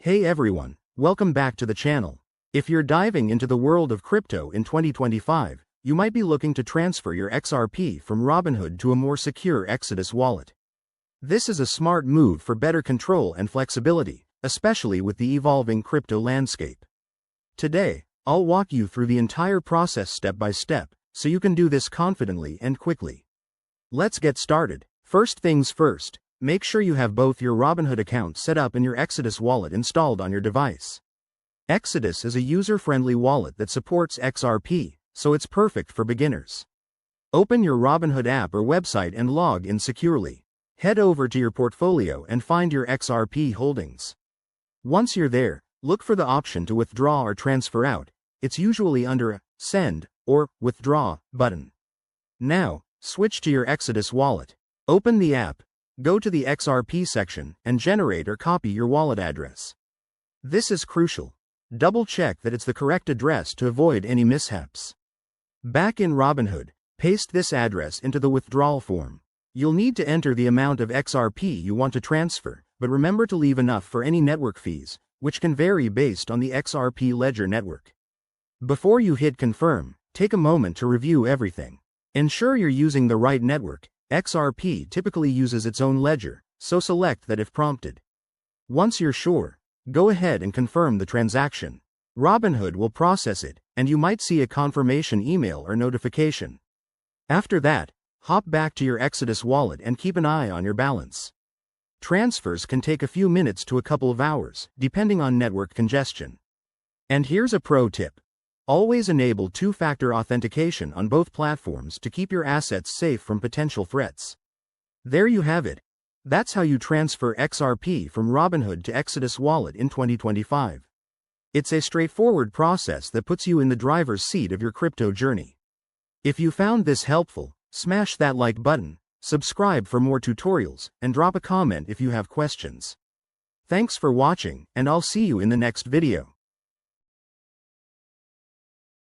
Hey everyone, welcome back to the channel. If you're diving into the world of crypto in 2025, you might be looking to transfer your XRP from Robinhood to a more secure Exodus wallet. This is a smart move for better control and flexibility, especially with the evolving crypto landscape. Today, I'll walk you through the entire process step by step, so you can do this confidently and quickly. Let's get started. First things first, make sure you have both your Robinhood account set up and your Exodus wallet installed on your device. Exodus is a user-friendly wallet that supports XRP, so it's perfect for beginners. Open your Robinhood app or website and log in securely. Head over to your portfolio and find your XRP holdings. Once you're there, look for the option to withdraw or transfer out. It's usually under a Send or Withdraw button. Now, switch to your Exodus wallet. Open the app, go to the XRP section, and generate or copy your wallet address. This is crucial. Double-check that it's the correct address to avoid any mishaps. Back in Robinhood, paste this address into the withdrawal form. You'll need to enter the amount of XRP you want to transfer, but remember to leave enough for any network fees, which can vary based on the XRP ledger network. Before you hit confirm, take a moment to review everything. Ensure you're using the right network. XRP typically uses its own ledger, so select that if prompted. Once you're sure, go ahead and confirm the transaction. Robinhood will process it, and you might see a confirmation email or notification. After that, hop back to your Exodus wallet and keep an eye on your balance. Transfers can take a few minutes to a couple of hours, depending on network congestion. And here's a pro tip. Always enable two-factor authentication on both platforms to keep your assets safe from potential threats. There you have it. That's how you transfer XRP from Robinhood to Exodus wallet in 2025. It's a straightforward process that puts you in the driver's seat of your crypto journey. If you found this helpful, smash that like button, subscribe for more tutorials, and drop a comment if you have questions. Thanks for watching, and I'll see you in the next video.